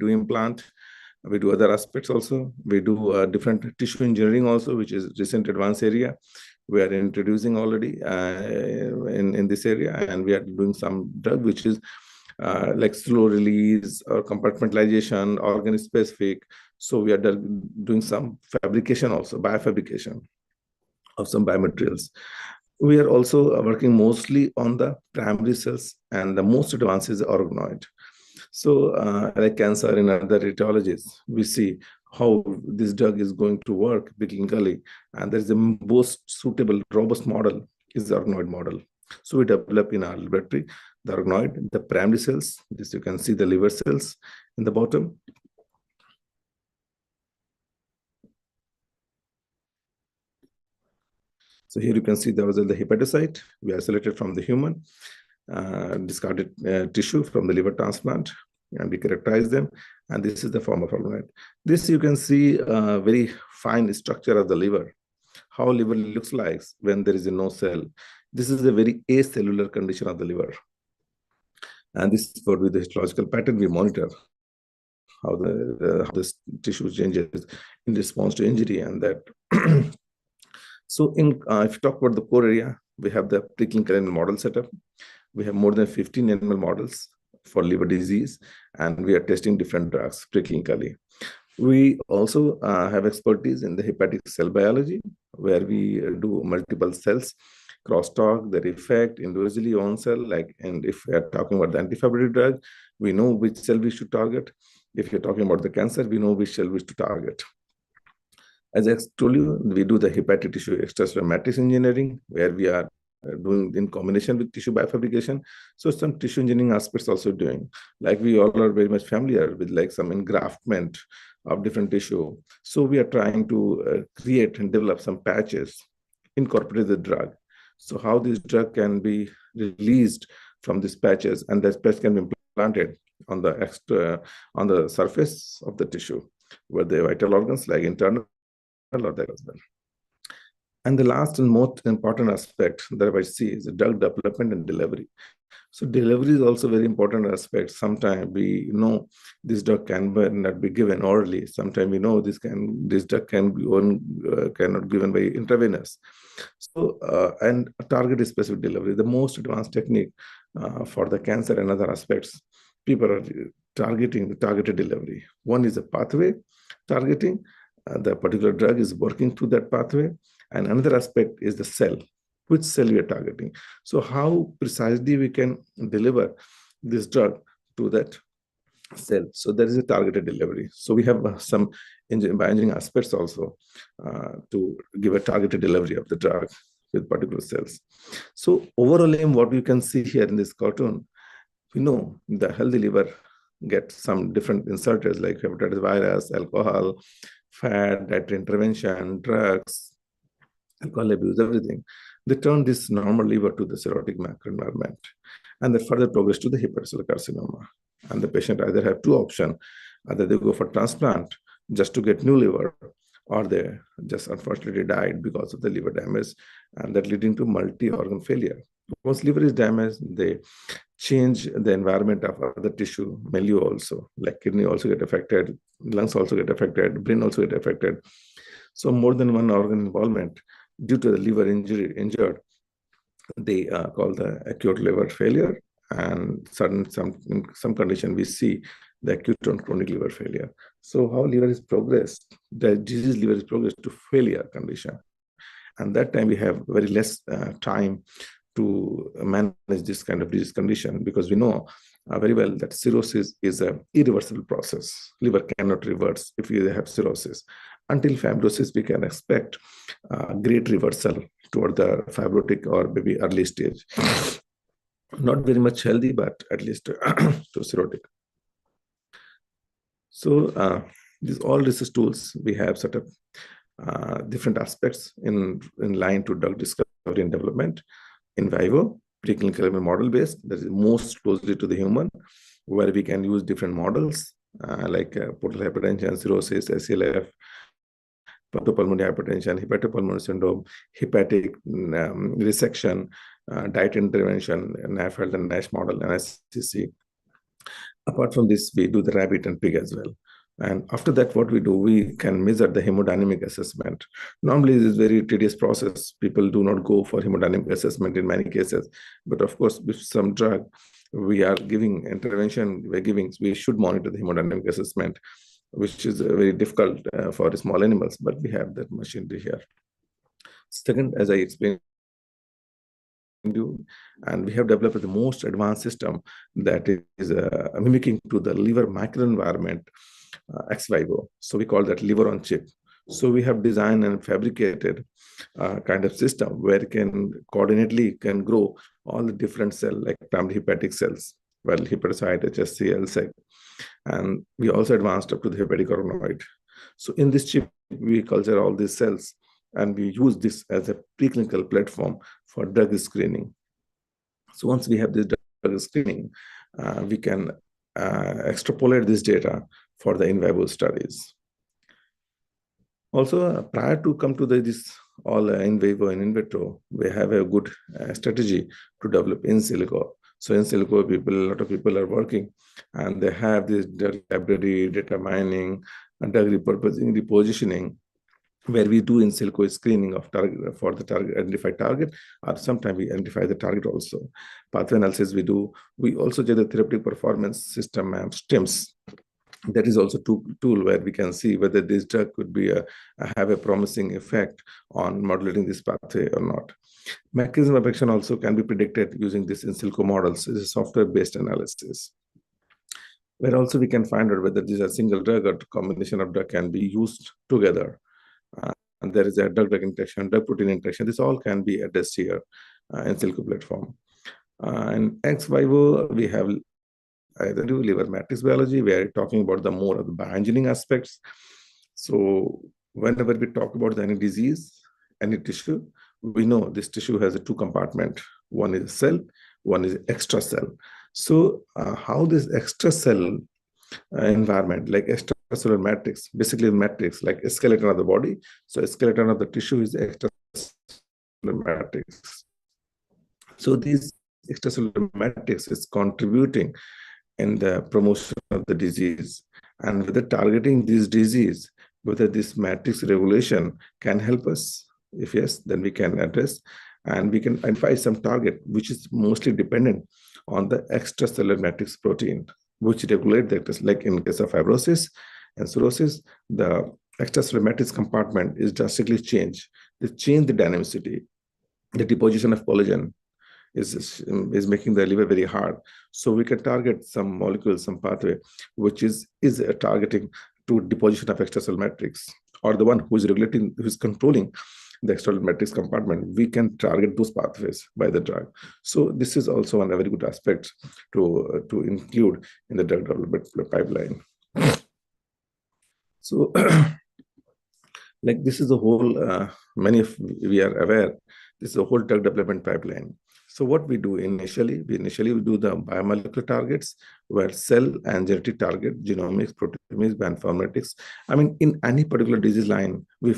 do implant. We do other aspects also. We do different tissue engineering also, which is recent advanced area. We are introducing already in this area, and we are doing some drug which is like slow release or compartmentalization, organ specific. So we are doing some fabrication also, biofabrication of some biomaterials. We are also working mostly on the primary cells, and the most advanced is organoid. So like cancer and other etiologies, we see how this drug is going to work preclinically, and there is the most suitable, robust model is the organoid model. So we develop in our laboratory the organoid, the primary cells. This you can see the liver cells in the bottom. So here you can see there was the hepatocyte. We isolated from the human, discarded tissue from the liver transplant, and we characterize them. And this is the form of organoid. This you can see a very fine structure of the liver, how liver looks like when there is no cell. This is a very acellular condition of the liver. And this is what with the histological pattern we monitor how this tissue changes in response to injury, and that. So if you talk about the core area, we have the preclinical animal model setup. We have more than 15 animal models for liver disease, and we are testing different drugs preclinically. We also have expertise in the hepatic cell biology, where we do multiple cells, crosstalk, their effect, individually on cell, and if we are talking about the antifibrotic drug, we know which cell we should target. If you're talking about the cancer, we know which cell we should target. As I told you, we do the hepatic tissue extracellular matrix engineering, where we are doing in combination with tissue biofabrication. So some tissue engineering aspects also doing. Like we all are very much familiar with like some engraftment of different tissue. So we are trying to create and develop some patches, incorporate the drug. So how this drug can be released from these patches, and that patch can be implanted on the surface of the tissue, where the vital organs like internal or that as well. And the last and most important aspect that I see is the drug development and delivery. So delivery is also very important aspect. Sometimes we know this drug cannot be given orally. Sometimes we know this drug can be cannot given by intravenous. So and target specific delivery, the most advanced technique for the cancer and other aspects. People are targeting the targeted delivery. One is a pathway targeting. The particular drug is working through that pathway. And another aspect is the cell, which cell we are targeting. So how precisely we can deliver this drug to that cell. So there is a targeted delivery. So we have some bioengineering aspects also to give a targeted delivery of the drug with particular cells. So overall aim, what you can see here in this cartoon, we know the healthy liver gets some different inserters like hepatitis virus, alcohol, fat, dietary intervention, drugs, alcohol abuse, everything. They turn this normal liver to the cirrhotic microenvironment, and they further progress to the hepatocellular carcinoma. And the patient either have two options: either they go for transplant just to get new liver, or they just unfortunately died because of the liver damage, and that leading to multi-organ failure. Once liver is damaged, they change the environment of other tissue milieu also, like kidney also get affected, lungs also get affected, brain also get affected. So more than one organ involvement due to the liver injured, they call the acute liver failure, and in some condition we see the acute and chronic liver failure. So how liver is progressed, the disease liver is progressed to failure condition, and that time we have very less time to manage this kind of disease condition, because we know very well that cirrhosis is an irreversible process. Liver cannot reverse if you have cirrhosis. Until fibrosis, we can expect great reversal toward the fibrotic or maybe early stage. Not very much healthy, but at least to cirrhotic. So these all research tools we have set up different aspects in line to drug discovery and development. In vivo, preclinical model based, that is most closely to the human, where we can use different models like portal hypertension, cirrhosis, SLF, pulmonary hypertension, hepatopulmonary syndrome, hepatic resection, diet intervention, NAFLD and NASH model, and SCC. Apart from this, we do the rabbit and pig as well. And after that, what we do, we can measure the hemodynamic assessment. Normally, this is a very tedious process. People do not go for hemodynamic assessment in many cases. But of course, with some drug, we are giving intervention, we should monitor the hemodynamic assessment, which is very difficult for small animals, but we have that machinery here. Second, as I explained, and we have developed the most advanced system that is mimicking to the liver microenvironment ex vivo. So we call that liver on chip. So we have designed and fabricated kind of system where it can coordinately can grow all the different cells like primary hepatic cells, well, hepatocyte, HSC, LSEG, and we also advanced up to the hepatic organoid. So in this chip, we culture all these cells, and we use this as a preclinical platform for drug screening. So once we have this drug screening, we can extrapolate this data for the in vivo studies. Also, prior to come to this all in vivo and in vitro, we have a good strategy to develop in silico. So in silico, a lot of people are working, and they have this drug library, data mining, and drug repurposing, repositioning, where we do in silico screening of target for the target, identified target, or sometimes we identify the target also. Pathway analysis we do. We also do the therapeutic performance system STIMS. That is also tool where we can see whether this drug could be have a promising effect on modulating this pathway or not. Mechanism of action also can be predicted using this in silico models. This is software-based analysis, where also we can find out whether this is a single drug or combination of drug can be used together. And there is a drug-drug interaction, drug-protein interaction. This all can be addressed here in silico platform. And ex vivo, we have either do liver matrix biology. We are talking about the more of the bioengineering aspects. So whenever we talk about any disease, any tissue, we know this tissue has a two compartment. One is a cell, one is extra cell. So how this extra cell environment, like extracellular matrix, basically matrix, like a skeleton of the body. So a skeleton of the tissue is extracellular matrix. So these extracellular matrix is contributing in the promotion of the disease. And whether targeting this disease, whether this matrix regulation can help us. If yes, then we can address, and we can identify some target which is mostly dependent on the extracellular matrix protein, which regulate the, like in case of fibrosis and cirrhosis, the extracellular matrix compartment is drastically changed. They change the dynamicity. The deposition of collagen is making the liver very hard. So we can target some molecule, some pathway, which is targeting to deposition of extracellular matrix, or the one who is regulating, who is controlling the extracellular matrix compartment. We can target those pathways by the drug. So this is also one very good aspect to include in the drug development pipeline. So like this is the whole, many of we are aware, this is the whole drug development pipeline. So what we do initially, we do the biomolecular targets, where cell and genetic target, genomics, proteomics, bioinformatics. I mean, in any particular disease line, we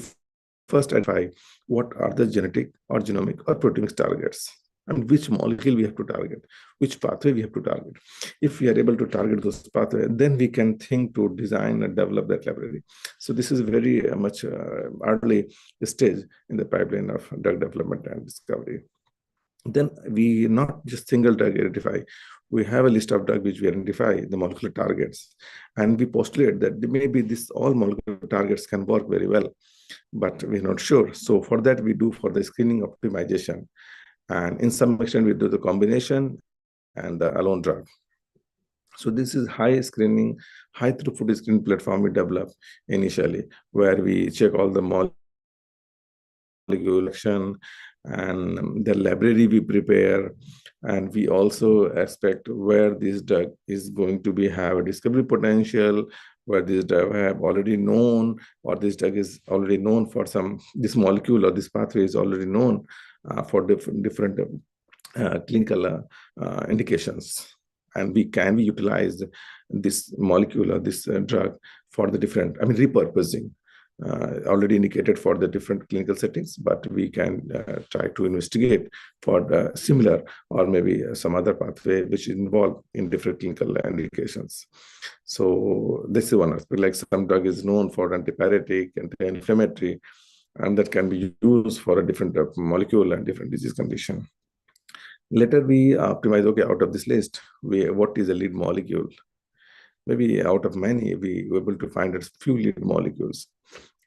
first identify what are the genetic or genomic or proteomics targets, and which molecule we have to target, which pathway we have to target. If we are able to target those pathways, then we can think to design and develop that library. So this is very much early stage in the pipeline of drug development and discovery. Then we not just single drug identify. We have a list of drugs which we identify the molecular targets, and we postulate that maybe this all molecular targets can work very well, but we're not sure. So for that, we do for the screening optimization, and in some extent we do the combination and the alone drug. So this is high screening, high throughput screening platform we develop initially, where we check all the molecule action and the library we prepare, and we also expect where this drug is going to be have a discovery potential, where this drug have already known, or this drug is already known for some, this molecule or this pathway is already known for different clinical indications, and we can utilize this molecule or this drug for the different, I mean, repurposing. already indicated for the different clinical settings, but we can try to investigate for the similar or maybe some other pathway which is involved in different clinical indications. So this is one aspect, like some drug is known for antipyretic, anti-inflammatory, and that can be used for a different molecule and different disease condition. Later we optimize, okay, out of this list, what is a lead molecule? Maybe out of many, we were able to find a few lead molecules.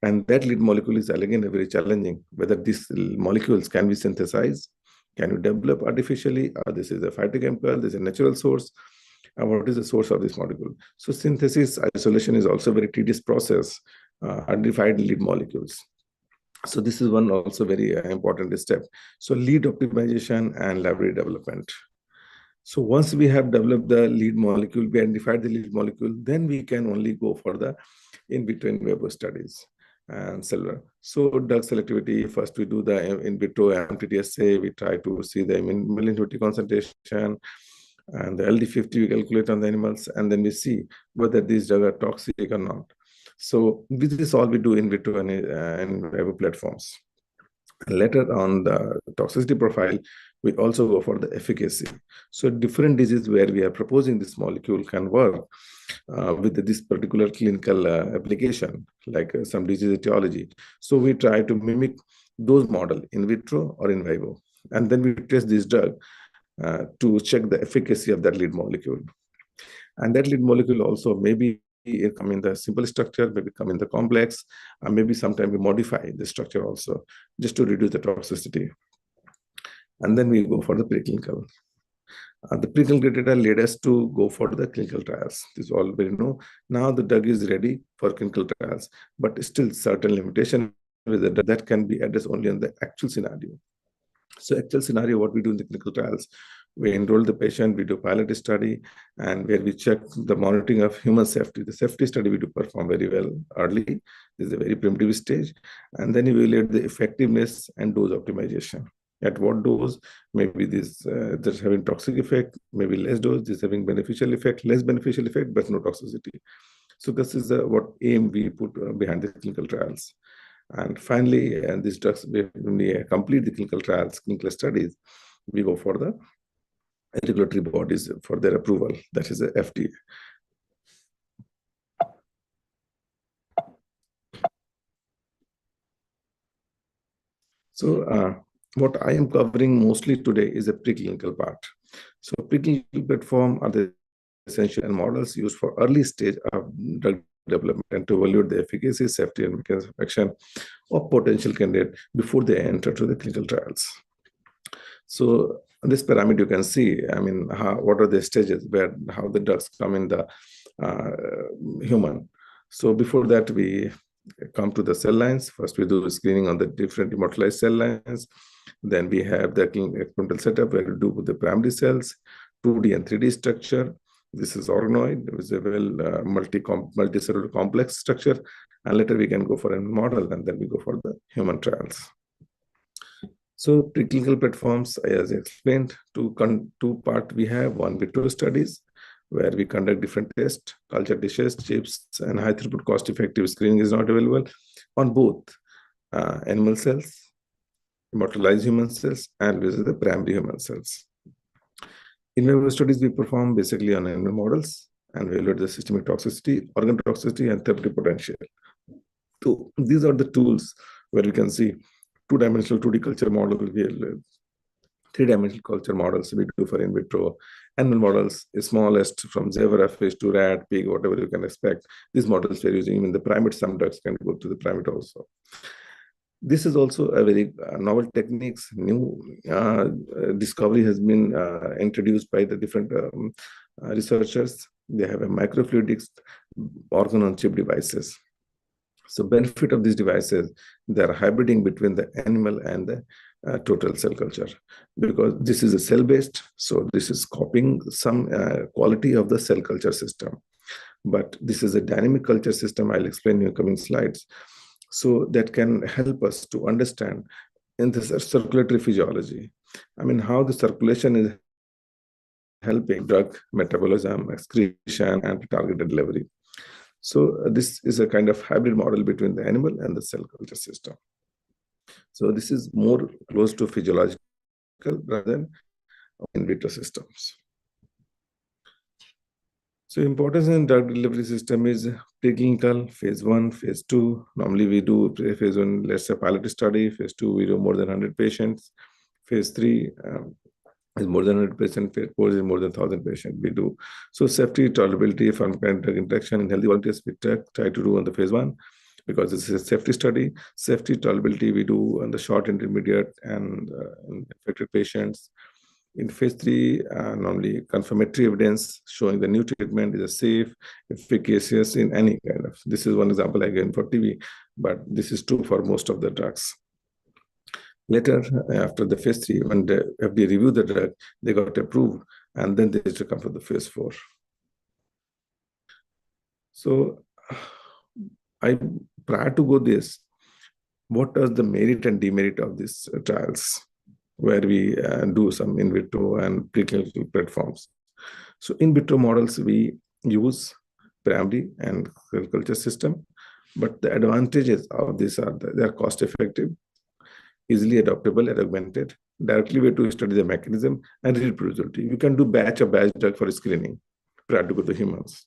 And that lead molecule is again very challenging, whether these molecules can be synthesized, can you develop artificially, or this is a phytochemical, this is a natural source, and what is the source of this molecule? So synthesis, isolation is also a very tedious process, identified lead molecules. So this is one also very important step. So lead optimization and library development. So once we have developed the lead molecule, we identified the lead molecule, then we can only go for the in vitro in vivo studies and cellular. So drug selectivity, first we do the in vitro MTT assay, we try to see the milling concentration, and the LD50 we calculate on the animals, and then we see whether these drugs are toxic or not. So this is all we do in vitro and in vivo platforms. Later on the toxicity profile, we also go for the efficacy. So different diseases where we are proposing this molecule can work with this particular clinical application, like some disease etiology. So we try to mimic those models in vitro or in vivo. And then we test this drug to check the efficacy of that lead molecule. And that lead molecule also maybe it come in the simple structure, maybe come in the complex, and maybe sometime we modify the structure also just to reduce the toxicity. And then we go for the preclinical. The preclinical data led us to go for the clinical trials. This is all we know. Now the drug is ready for clinical trials, but still certain limitation with the drug that can be addressed only in the actual scenario. So actual scenario, what we do in the clinical trials, we enroll the patient, we do pilot study, and where we check the monitoring of human safety. The safety study we do perform very well early. This is a very primitive stage. And then evaluate the effectiveness and dose optimization. At what dose, maybe this that's having toxic effect, maybe less dose, this having beneficial effect, less beneficial effect, but no toxicity. So this is what aim we put behind the clinical trials. And finally, and these drugs, when we complete the clinical trials, clinical studies, we go for the regulatory bodies for their approval. That is the FDA. So what I am covering mostly today is the preclinical part. So preclinical platform are the essential and models used for early stage of drug development and to evaluate the efficacy, safety, and mechanism of action of potential candidate before they enter to the clinical trials. So this pyramid you can see, I mean, what are the stages where how the drugs come in the human. So before that, we come to the cell lines. First, we do screening on the different immortalized cell lines. Then we have the experimental setup where we do the primary cells, 2D and 3D structure. This is organoid. It is a well multicellular complex structure. And later we can go for a model, and then we go for the human trials. So preclinical platforms, as I explained, two part we have. One, vitro studies, where we conduct different tests, culture dishes, chips, and high throughput cost-effective screening is not available on both animal cells, immortalized human cells, and with the primary human cells. In vivo studies, we perform basically on animal models and evaluate the systemic toxicity, organ toxicity, and therapeutic potential. So these are the tools where we can see two-dimensional 2D culture model, three-dimensional culture models we do for in vitro, animal models, smallest from zebra fish to rat, pig, whatever you can expect. These models we're using, even the primate, some drugs can go to the primate also. This is also a very novel techniques. New discovery has been introduced by the different researchers. They have a microfluidics organ-on-chip devices. So benefit of these devices, they are hybriding between the animal and the total cell culture, because this is a cell-based, so this is copying some quality of the cell culture system. But this is a dynamic culture system. I'll explain in the coming slides. So that can help us to understand in this circulatory physiology. I mean, how the circulation is helping drug metabolism, excretion, and targeted delivery. So this is a kind of hybrid model between the animal and the cell culture system. So this is more close to physiological rather than in vitro systems. So importance in drug delivery system is preclinical, phase 1, phase 2. Normally we do phase 1, let's say pilot study. Phase 2, we do more than 100 patients. Phase 3 is more than 100 patients. Phase 4 is more than 1,000 patients we do. So safety, tolerability, pharmacological drug interaction in healthy volunteers we try to do on the phase 1 because this is a safety study. Safety, tolerability we do on the short, intermediate, and affected patients. In phase 3, normally confirmatory evidence showing the new treatment is safe, efficacious in any kind of. This is one example again for TB, but this is true for most of the drugs. Later, after the phase 3, when the FDA reviewed the drug, they got approved, and then they should come for the phase 4. So, prior to go this, what are the merit and demerit of these trials, where we do some in vitro and preclinical platforms. So in vitro models, we use primary and cell culture system, but the advantages of these are they are cost effective, easily adaptable and augmented, directly way to study the mechanism and reproducibility. You can do batch drug for screening prior to go to humans.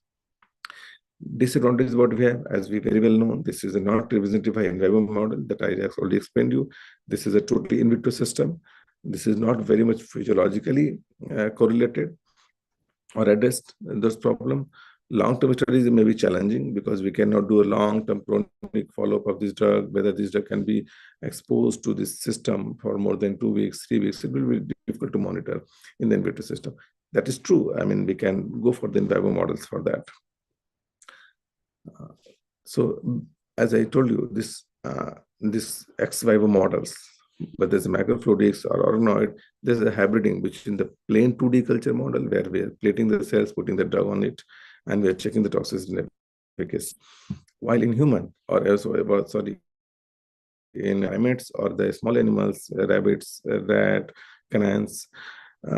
Disadvantage is what we have, as we very well know, this is a not representative in vivo model that I already explained to you. This is a totally in vitro system. This is not very much physiologically correlated or addressed those problems. Long-term studies may be challenging because we cannot do a long-term chronic follow-up of this drug, whether this drug can be exposed to this system for more than 2 weeks, 3 weeks. It will be difficult to monitor in the in vitro system. That is true. I mean, we can go for the in vivo models for that. So, as I told you, this ex vivo models, but there's a macrofluidics or organoid, there's a hybriding, which in the plain 2D culture model, where we are plating the cells, putting the drug on it, and we are checking the toxicity and efficacy. While in human, or also in primates or the small animals, rabbits, rat, canines,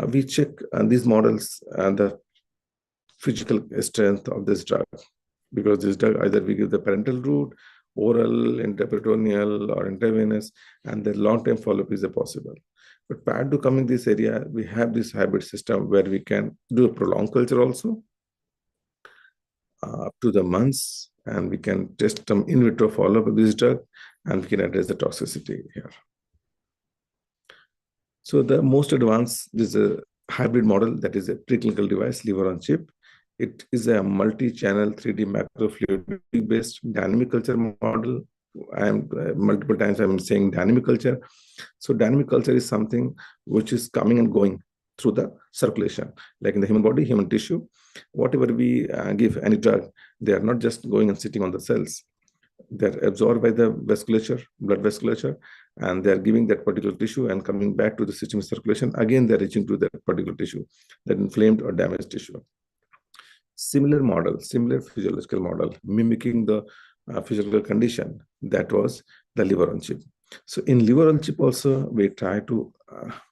we check these models the physical strength of this drug. Because this drug, either we give the parental route, oral, intraperitoneal, or intravenous, and the long-term follow-up is possible. But prior to coming this area, we have this hybrid system where we can do a prolonged culture also up to the months, and we can test some in vitro follow-up of this drug, and we can address the toxicity here. So the most advanced is a hybrid model that is a preclinical device, liver on chip. It is a multi-channel 3D macrofluidic-based dynamic culture model. Multiple times I'm saying dynamic culture. So dynamic culture is something which is coming and going through the circulation, like in the human body, human tissue. Whatever we give any drug, they are not just going and sitting on the cells. They're absorbed by the vasculature, blood vasculature, and they're giving that particular tissue and coming back to the system circulation. Again, they're reaching to that particular tissue, that inflamed or damaged tissue. Similar model, similar physiological model, mimicking the physiological condition, that was the liver on chip. So in liver on chip also, we try to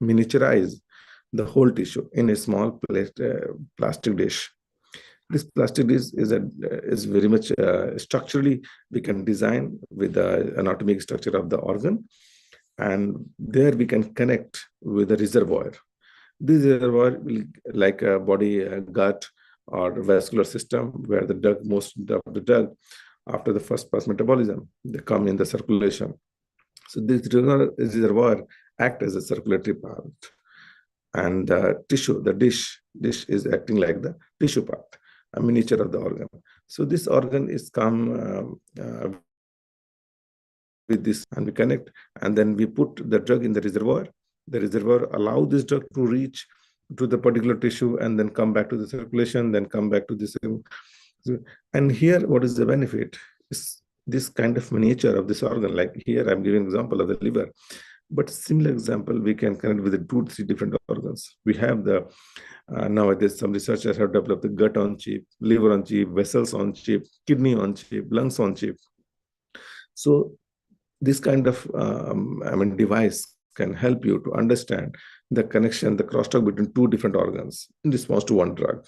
miniaturize the whole tissue in a small plastic dish. This plastic dish is very much structurally, we can design with the anatomic structure of the organ, and there we can connect with the reservoir. This reservoir will, like a body, gut, or vascular system, where the drug, most of the drug, after the first pass metabolism, they come in the circulation. So this reservoir act as a circulatory part, and the tissue, the dish is acting like the tissue part, a miniature of the organ. So this organ is come with this, and we connect, and then we put the drug in the reservoir. The reservoir allow this drug to reach to the particular tissue and then come back to the circulation, then come back to this. And here, what is the benefit? Is this kind of miniature of this organ. Like here, I'm giving an example of the liver, but similar example, we can connect with the 2-3 different organs. We have the, nowadays, some researchers have developed the gut on chip, liver on chip, vessels on chip, kidney on chip, lungs on chip. So this kind of device can help you to understand the connection, the crosstalk between 2 different organs in response to one drug.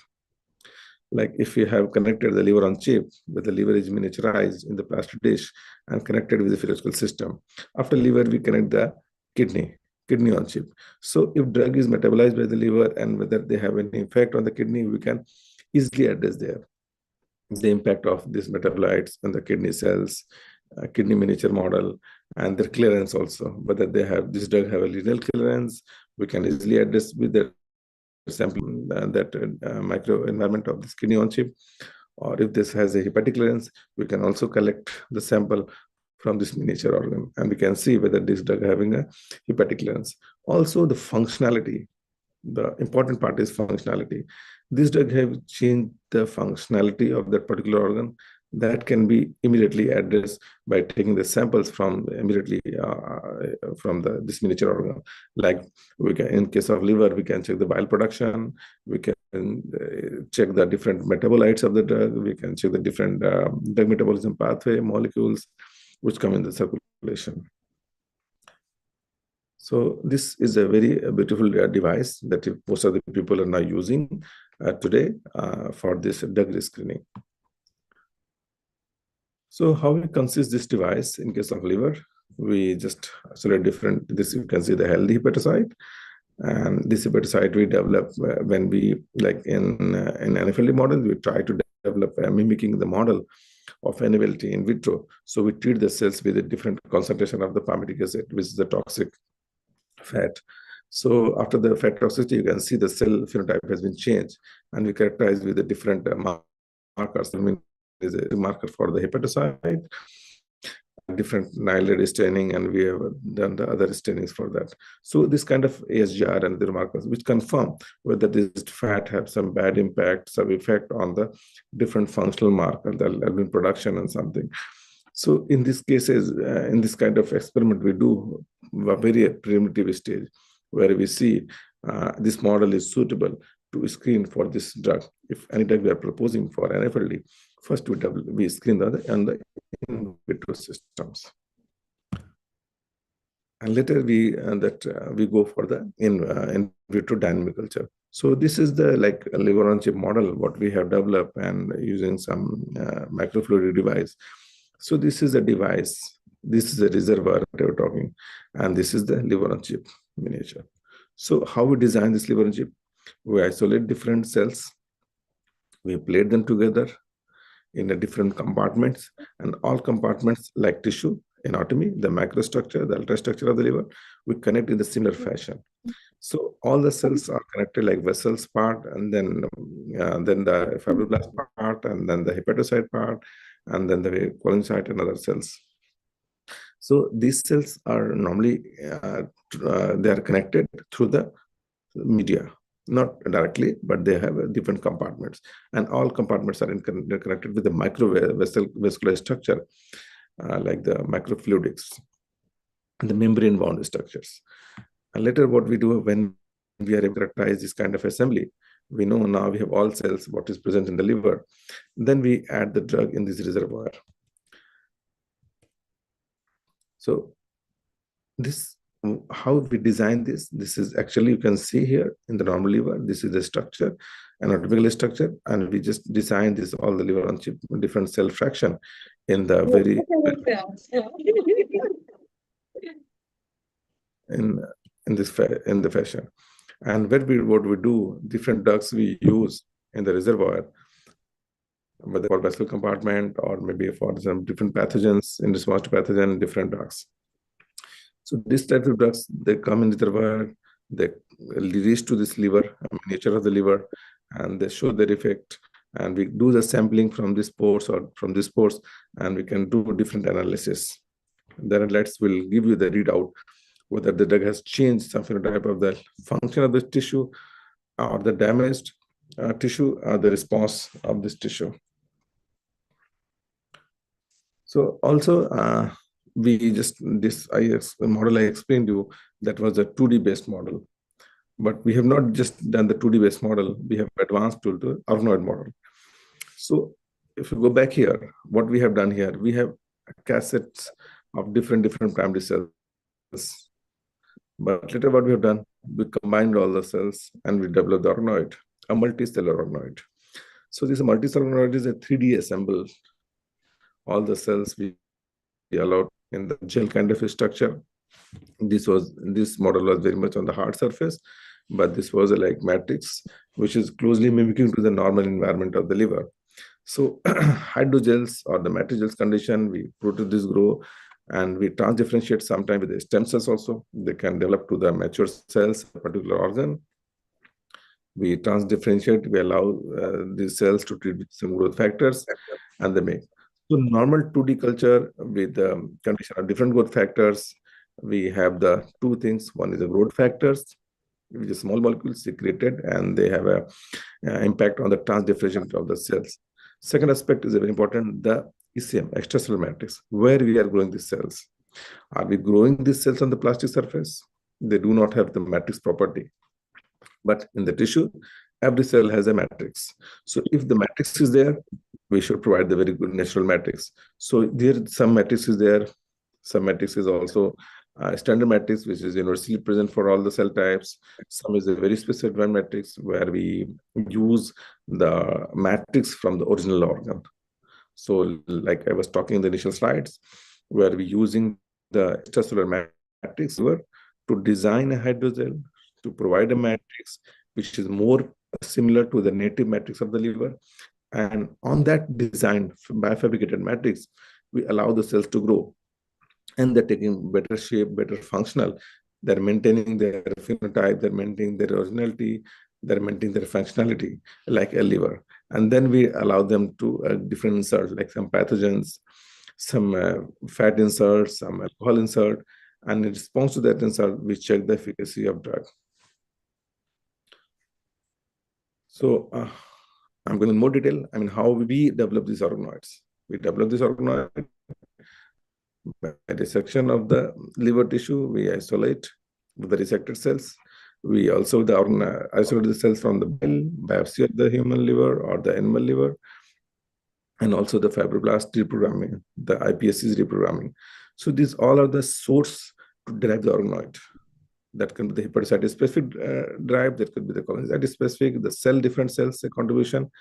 Like if you have connected the liver on chip, where the liver is miniaturized in the plastic dish and connected with the physiological system. After liver, we connect the kidney on chip. So if drug is metabolized by the liver and whether they have any effect on the kidney, we can easily address there the impact of these metabolites on the kidney cells, kidney miniature model, and their clearance also. Whether they have this drug have a renal clearance, we can easily address with the sample that microenvironment of this kidney on chip. Or if this has a hepatic clearance, we can also collect the sample from this miniature organ, and we can see whether this drug having a hepatic clearance. Also, the functionality. The important part is functionality. This drug have changed the functionality of that particular organ. That can be immediately addressed by taking the samples from immediately from this miniature organ. Like we can, in case of liver, we can check the bile production. We can check the different metabolites of the drug. We can check the different drug metabolism pathway molecules which come in the circulation. So this is a very beautiful device that most of the people are now using today for this drug screening. So how we consist this device in case of liver? We just select different, this you can see the healthy hepatocyte. And this hepatocyte we develop when we, like in NFLD model, we try to develop mimicking the model of NFLD in vitro. So we treat the cells with a different concentration of the palmitic acid, which is the toxic fat. So after the fat toxicity, you can see the cell phenotype has been changed, and we characterize with the different markers. I mean, is a marker for the hepatocyte, different nylide staining, and we have done the other stainings for that. So this kind of ASGR and the markers which confirm whether this fat have some bad impact, some effect on the different functional marker, the albumin production and something. So in these cases, in this kind of experiment, we do a very primitive stage where we see this model is suitable to screen for this drug. If any drug we are proposing for NFLD, first we screen the in vitro systems, and later we go for the in vitro dynamic culture. So this is the like liver on chip model what we have developed and using some microfluidic device. So this is a device. This is a reservoir that we're talking, and this is the liver on chip miniature. So how we design this liver on chip? We isolate different cells. We plate them together in a different compartments, and all compartments like tissue, anatomy, the microstructure, the ultrastructure of the liver, we connect in the similar fashion. So all the cells are connected like vessels part, and then the fibroblast part, and then the hepatocyte part, and then the coloncyte and other cells. So these cells are normally they are connected through the media, not directly, but they have different compartments, and all compartments are connected with the microvascular structure, like the microfluidics and the membrane-bound structures. And later, what we do when we are able to characterize this kind of assembly, we know now we have all cells what is present in the liver. Then we add the drug in this reservoir. So this, how we design this is actually, you can see here in the normal liver, this is the structure, anatomical structure, and we just design this all the liver on chip, different cell fraction in the very in the fashion. And what we do, different drugs we use in the reservoir, whether for vessel compartment or maybe for some different pathogens, in response to pathogen, different drugs. So this type of drugs, they come in the reservoir, they reach to this liver, miniature of the liver, and they show their effect. And we do the sampling from these pores or from these pores, and we can do different analysis. Then analytes will give you the readout whether the drug has changed some phenotype of the function of the tissue or the damaged tissue or the response of this tissue. So also, we just, this model I explained to you, that was a 2D based model. But we have not just done the 2D based model, we have advanced tool to organoid model. So if you go back here, what we have done here, we have cassettes of different primary cells. But later what we have done, we combined all the cells and we developed the organoid, a multicellular organoid. So this multicellular organoid is a 3D assemble. All the cells we allowed in the gel kind of a structure. This model was very much on the hard surface, but this was a like matrix, which is closely mimicking to the normal environment of the liver. So hydrogels or the matrigels condition, we promote this grow, and we transdifferentiate sometime with the stem cells also. They can develop to the mature cells, a particular organ. We transdifferentiate, we allow these cells to treat with some growth factors, and they make. So normal 2D culture with the condition of different growth factors, we have the two things. One is the growth factors, which is small molecules secreted, and they have a impact on the transdifferentiation of the cells. Second aspect is very important, the ECM, extracellular matrix, where we are growing these cells. Are we growing these cells on the plastic surface? They do not have the matrix property. But in the tissue, every cell has a matrix. So if the matrix is there, we should provide the very good natural matrix. So there, some matrix is there. Some matrix is also standard matrix, which is universally present for all the cell types. Some is a very specific one matrix where we use the matrix from the original organ. So like I was talking in the initial slides, where we're using the extracellular matrix to design a hydrogel, to provide a matrix which is more similar to the native matrix of the liver. And on that designed biofabricated matrix, we allow the cells to grow. And they're taking better shape, better functional. They're maintaining their phenotype, they're maintaining their originality, they're maintaining their functionality like a liver. And then we allow them to different inserts, like some pathogens, some fat inserts, some alcohol insert. And in response to that insert, we check the efficacy of drug. So I'm going in more detail. I mean, how we develop these organoids. We develop this organoid by dissection of the liver tissue. We isolate the resected cells. We also isolate the cells from the biopsy of the human liver or the animal liver, and also the fibroblast reprogramming, the iPSCs reprogramming. So these all are the source to derive the organoid. That can be the hepatocyte specific drive, that could be the colonocyte specific, the cell different cells contribution.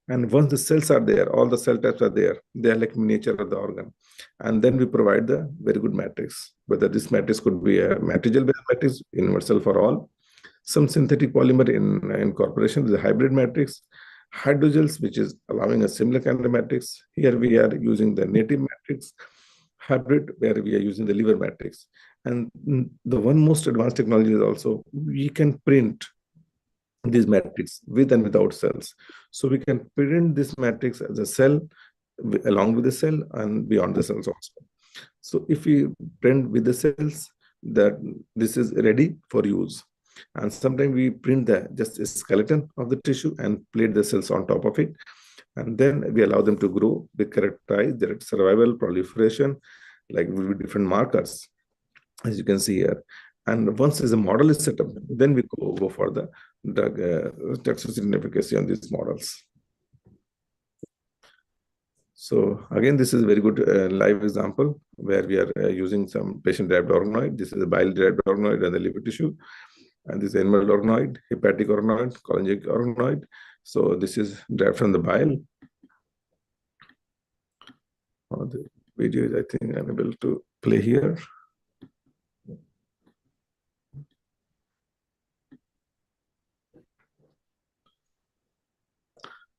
And once the cells are there, all the cell types are there, they are like miniature of the organ. And then we provide the very good matrix, whether this matrix could be a matrigel-based matrix, universal for all, some synthetic polymer in incorporation, the hybrid matrix, hydrogels, which is allowing a similar kind of matrix. Here we are using the native matrix, hybrid, where we are using the liver matrix. And the one most advanced technology is also we can print this matrix with and without cells. So we can print this matrix as a cell along with the cell and beyond the cells also. So if we print with the cells, that this is ready for use. And sometimes we print just a skeleton of the tissue and plate the cells on top of it. And then we allow them to grow, we characterize their survival, proliferation, like with different markers, as you can see here. And once a model is set up, then we go for the drug toxicity and efficacy on these models. So again, this is a very good live example where we are using some patient-derived organoid. This is a bile-derived organoid and the liver tissue. And this is animal organoid, hepatic organoid, cholinergic organoid. So this is derived from the bile. The video is, I think, I'm able to play here.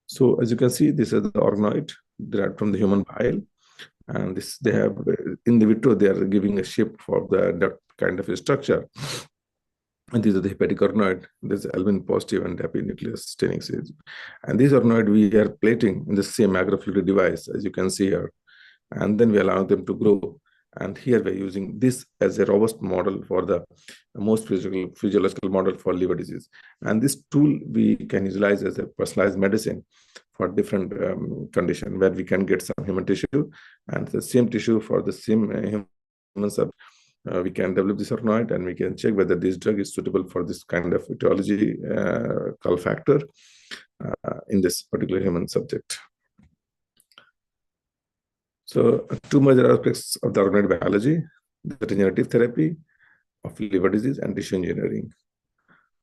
So as you can see, this is the organoid derived from the human bile. And this, they have, in the vitro, they are giving a shape for that kind of a structure. And these are the hepatic organoid. There's albumin positive and happy nucleus staining stage. And these organoid we are plating in the same agrofluidic device, as you can see here. And then we allow them to grow. And here we're using this as a robust model for the most physiological model for liver disease. And this tool we can utilize as a personalized medicine for different condition, where we can get some human tissue and the same tissue for the same human subject. We can develop this organoid and we can check whether this drug is suitable for this kind of etiology call factor in this particular human subject. So two major aspects of the organoid biology, the regenerative therapy of liver disease and tissue engineering.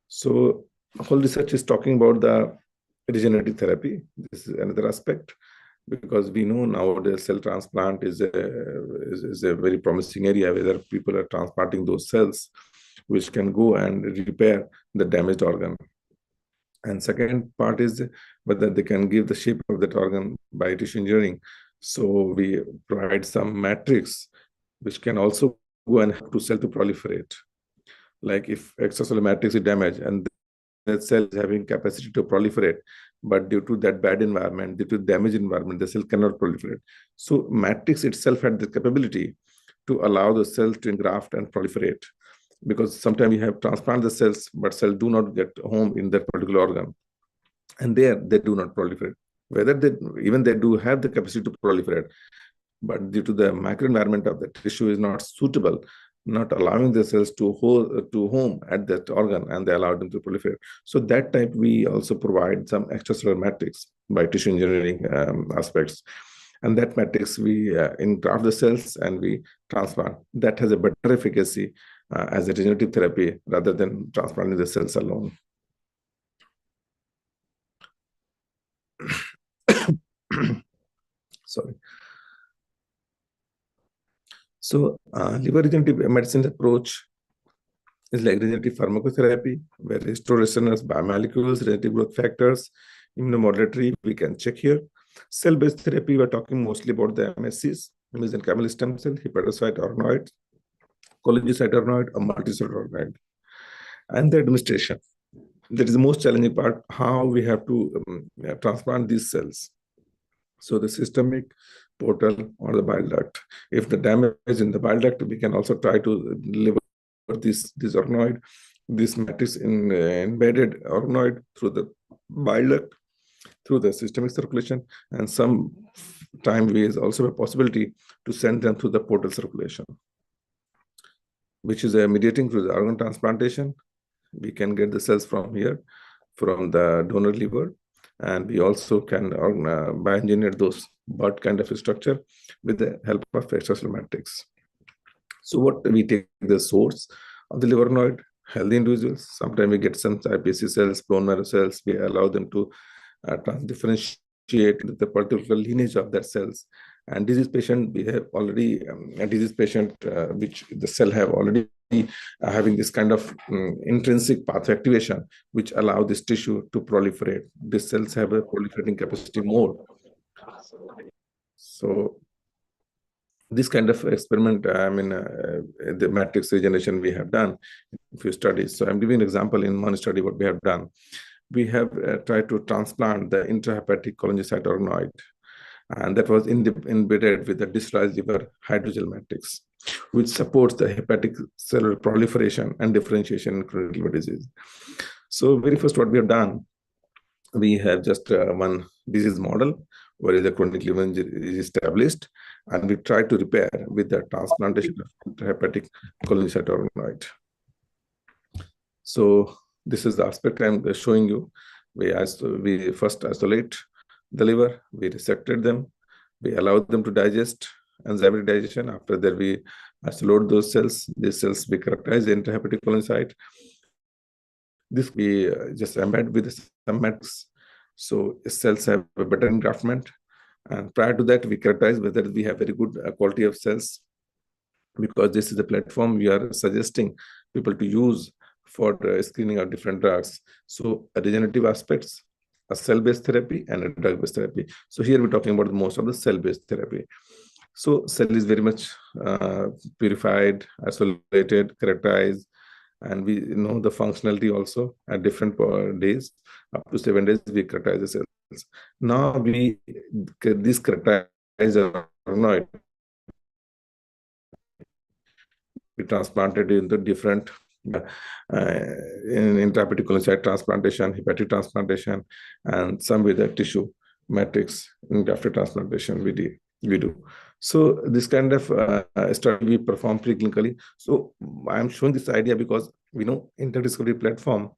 So whole research is talking about the regenerative therapy. This is another aspect, because we know nowadays cell transplant is a very promising area, whether people are transplanting those cells which can go and repair the damaged organ. And second part is whether they can give the shape of that organ by tissue engineering. So we provide some matrix which can also go and help to cell to proliferate. Like if extracellular matrix is damaged and that cell is having capacity to proliferate, but due to that bad environment, due to damaged environment, the cell cannot proliferate. So matrix itself had the capability to allow the cell to engraft and proliferate, because sometimes you have transplant the cells, but cells do not get home in that particular organ, and there they do not proliferate. Whether they do have the capacity to proliferate, but due to the microenvironment of the tissue is not suitable, not allowing the cells to home at that organ, and they allow them to proliferate. So that type we also provide some extracellular matrix by tissue engineering aspects. And that matrix we engraft the cells and we transplant. That has a better efficacy as a regenerative therapy rather than transplanting the cells alone. Sorry. So liver regenerative medicine approach is like regenerative pharmacotherapy, where restoration of biomolecules, regenerative growth factors, immunomodulatory, we can check here. Cell-based therapy, we're talking mostly about the MSCs, mesenchymal stem cell, hepatocyte organoid, cholangiocyte organoid, or multicellular organoid. And the administration. That is the most challenging part, how we have to transplant these cells. So the systemic, portal, or the bile duct. If the damage is in the bile duct, we can also try to deliver this organoid, this matrix embedded organoid through the bile duct, through the systemic circulation, and some time there is also a possibility to send them through the portal circulation, which is mediating through the organ transplantation. We can get the cells from here, from the donor liver, and we also can bioengineer those bud kind of a structure with the help of extracellular matrix. So what we take the source of the liver organoid, healthy individuals. Sometimes we get some iPSC cells, bone marrow cells. We allow them to differentiate the particular lineage of their cells. And disease patient, we have already a disease patient which the cell have already having this kind of intrinsic pathway activation, which allow this tissue to proliferate. These cells have a proliferating capacity more. So this kind of experiment, the matrix regeneration we have done in a few studies. So I'm giving an example in one study what we have done. We have tried to transplant the intrahepatic cholangiocyte organoid, and that was embedded with the distalized liver hydrogel matrix, which supports the hepatic cellular proliferation and differentiation in chronic liver disease. So very first what we have done, we have just one disease model where the chronic liver injury is established, and we try to repair with the transplantation of hepatic cholangiocyte organoid. So this is the aspect I'm showing you. We first isolate the liver, we resected them, we allowed them to digest, enzymatic digestion. After that, we isolate those cells. These cells we characterize the intrahepatic cholangiocyte. This we just embed with some matrix. So cells have a better engraftment. And prior to that, we characterize whether we have very good quality of cells, because this is the platform we are suggesting people to use for screening of different drugs. So regenerative aspects, a cell-based therapy and a drug-based therapy. So here we're talking about most of the cell-based therapy. So cell is very much purified, isolated, characterized, and we know the functionality also at different days. Up to 7 days, we characterize the cells. Now this characterized organoid, we transplanted into different in intrahepatic cholangiocyte transplantation, hepatic transplantation, and some with the tissue matrix grafted transplantation we do. So this kind of study we perform preclinically. So I'm showing this idea because we know interdiscovery platform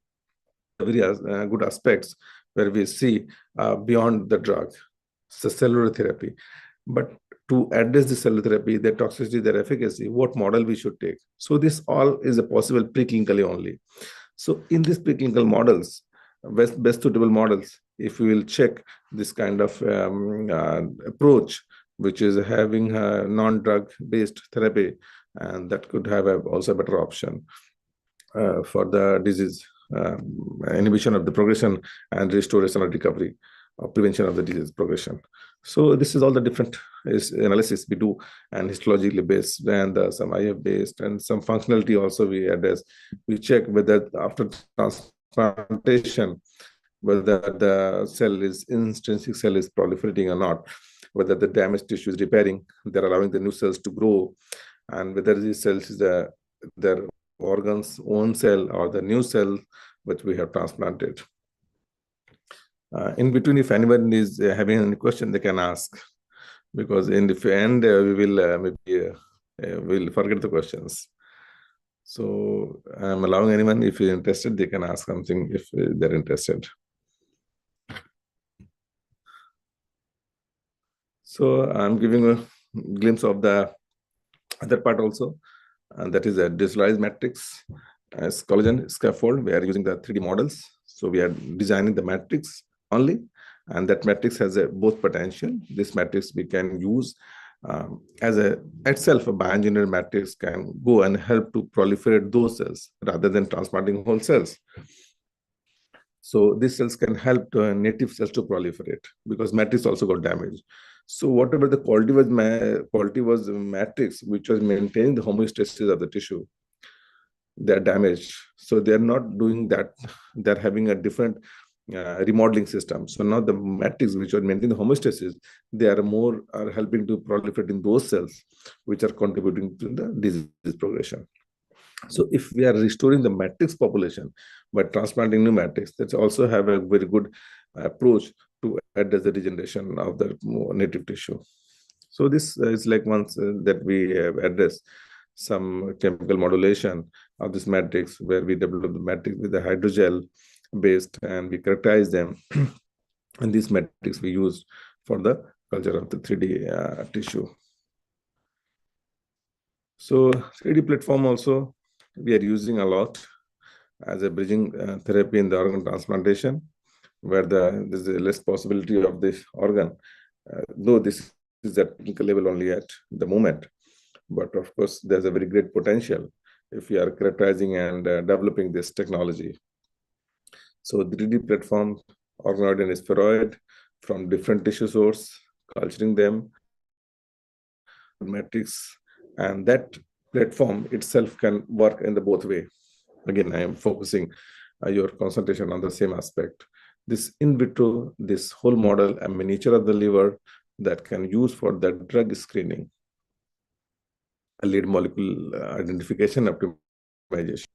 very good aspects where we see beyond the drug, so cellular therapy. But to address the cellular therapy, their toxicity, their efficacy, what model we should take. So this all is possible preclinically only. So in these preclinical models, best suitable models, if we will check this kind of approach, which is having a non-drug based therapy, and that could have also a better option for the disease inhibition of the progression and restoration or recovery or prevention of the disease progression. So this is all the different analysis we do, and histologically based, and some IF based, and some functionality also we address. We check whether after transplantation, whether the cell is intrinsic cell is proliferating or not, whether the damaged tissue is repairing, they're allowing the new cells to grow, and whether these cells is their organ's own cell or the new cell which we have transplanted. In between, if anyone is having any question, they can ask, because in the end we will maybe we'll forget the questions. So I'm allowing anyone, if you're interested, they can ask something if they're interested. So I'm giving a glimpse of the other part also, and that is a digitalized matrix as collagen scaffold. We are using the 3D models. So we are designing the matrix only, and that matrix has both potential. This matrix we can use as itself a bioengineered matrix can go and help to proliferate those cells rather than transplanting whole cells. So these cells can help native cells to proliferate, because matrix also got damaged. So whatever the quality was matrix, which was maintaining the homeostasis of the tissue, they're damaged. So they're not doing that. They're having a different remodeling system. So now the matrix which are maintaining the homeostasis, they are helping to proliferate in those cells which are contributing to the disease progression. So if we are restoring the matrix population by transplanting new matrix, that's also have a very good approach to address the regeneration of the native tissue. So this is like once that we have addressed some chemical modulation of this matrix, where we develop the matrix with the hydrogel based, and we characterize them. And this matrix we use for the culture of the 3D tissue. So 3D platform also we are using a lot as a bridging therapy in the organ transplantation, where there's a less possibility of this organ, though this is at clinical level only at the moment. But of course, there's a very great potential if we are characterizing and developing this technology. So the 3D platform, organoid and spheroid from different tissue source, culturing them, matrix, and that platform itself can work in the both way. Again, I am focusing your concentration on the same aspect. This in vitro, this whole model, a miniature of the liver that can use for the drug screening, a lead molecule identification optimization.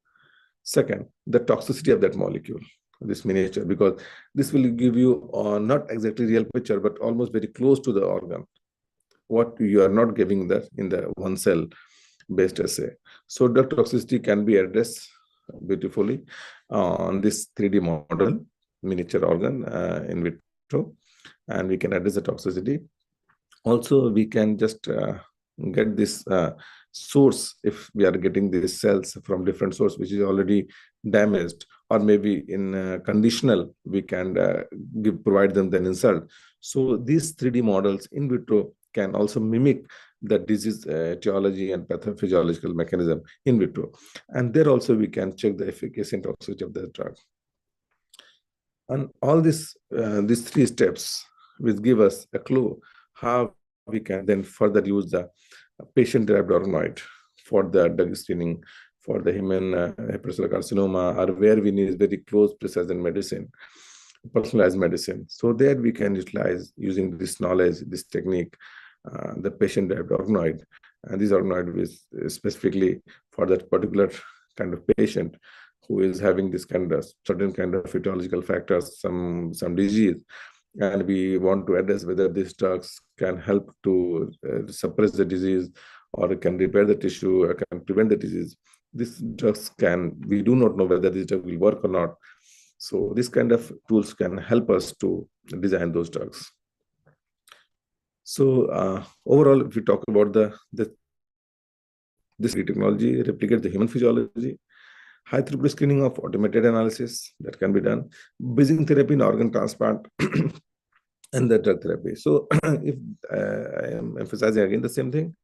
Second, the toxicity of that molecule, this miniature, because this will give you not exactly real picture, but almost very close to the organ, what you are not giving in the one cell based assay. So drug toxicity can be addressed beautifully on this 3D model, miniature organ in vitro, and we can address the toxicity. Also, we can just get this source, if we are getting these cells from different source which is already damaged, or maybe in conditional, we can provide them then insult. So these 3D models in vitro can also mimic the disease etiology and pathophysiological mechanism in vitro. And there also we can check the efficacy and toxicity of the drug. And all these 3 steps will give us a clue how we can then further use the patient-derived organoid for the drug screening for the human hepatocellular carcinoma, or where we need very close precision medicine, personalized medicine. So there we can utilize, using this knowledge, this technique, the patient-derived organoid. And this organoid is specifically for that particular kind of patient who is having this kind of certain kind of etiological factors, some disease. And we want to address whether these drugs can help to suppress the disease, or can repair the tissue, or can prevent the disease. These drugs we do not know whether this drug will work or not. So this kind of tools can help us to design those drugs. So overall, if we talk about this technology replicate the human physiology, High throughput screening of automated analysis that can be done, bridging therapy in organ transplant, and the drug therapy. So if I am emphasizing again the same thing,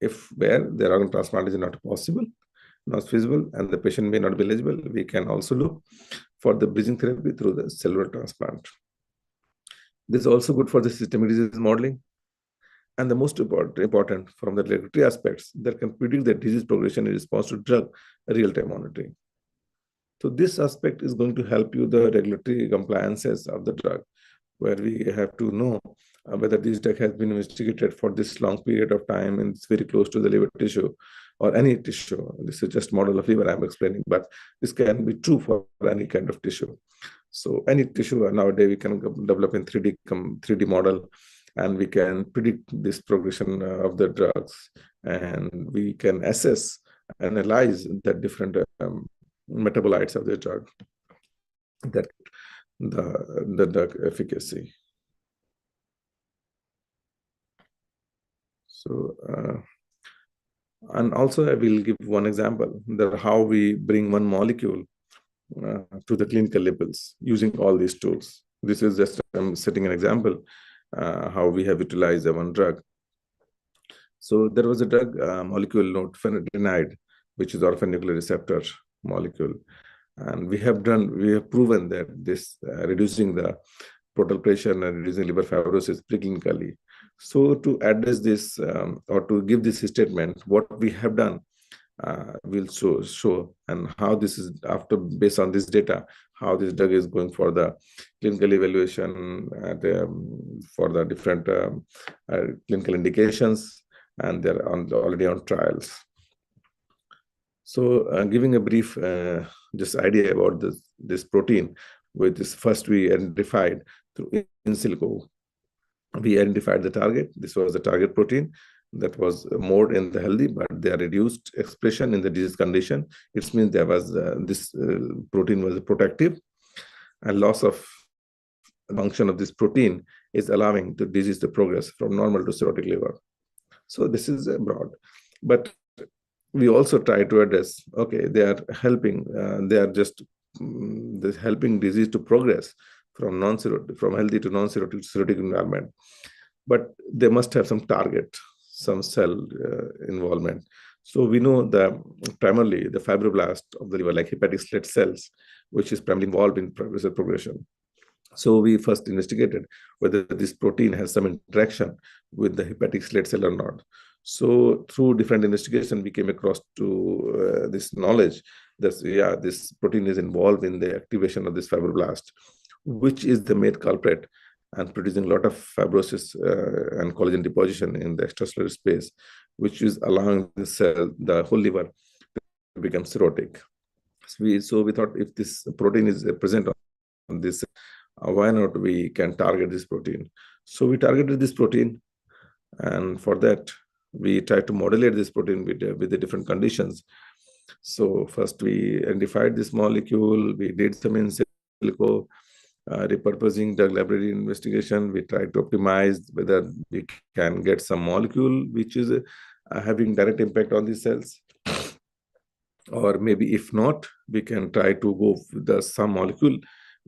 if where the organ transplant is not possible, not feasible, and the patient may not be eligible, we can also look for the bridging therapy through the cellular transplant. This is also good for the systemic disease modeling. And the most important from the regulatory aspects that can predict the disease progression in response to drug real-time monitoring. So this aspect is going to help you the regulatory compliances of the drug, where we have to know whether this drug has been investigated for this long period of time and it's very close to the liver tissue or any tissue. This is just model of liver I'm explaining, but this can be true for any kind of tissue. So any tissue nowadays we can develop in 3D model, and we can predict this progression of the drugs, and we can assess, analyze the different metabolites of the drug that the efficacy. So, and also I will give one example that how we bring one molecule to the clinical labels using all these tools. This is just setting an example how we have utilized one drug. So there was a drug molecule known phenetrenide, which is orphan nuclear receptor molecule, and we have proven that this reducing the portal pressure and reducing liver fibrosis preclinically. So to address this or to give this statement, what we have done will show and how this is after based on this data, how this drug is going for the clinical evaluation for the different clinical indications, and they're already on trials. So giving a brief just idea about this protein, with this first we identified through in silico. We identified the target. This was the target protein that was more in the healthy, but they are reduced expression in the disease condition. It means there was this protein was protective, and loss of function of this protein is allowing the disease to progress from normal to cirrhotic liver. So this is broad, but we also try to address, okay, they are helping, they are just helping disease to progress from non-cirrhotic, from healthy to non-cirrhotic cirrhotic environment, but they must have some target, some cell involvement. So we know that primarily the fibroblast of the liver, like hepatic stellate cells, which is primarily involved in progression. So we first investigated whether this protein has some interaction with the hepatic stellate cell or not. So through different investigation, we came across to this knowledge that this protein is involved in the activation of this fibroblast, which is the main culprit and producing a lot of fibrosis and collagen deposition in the extracellular space, which is allowing the cell, the whole liver, to become cirrhotic. So we thought if this protein is present on this, why not we can target this protein? So we targeted this protein, and for that, we tried to modulate this protein with the different conditions. So first we identified this molecule, we did some in silico repurposing drug library investigation. We tried to optimize whether we can get some molecule which is having direct impact on these cells, or maybe if not, we can try to go with some molecule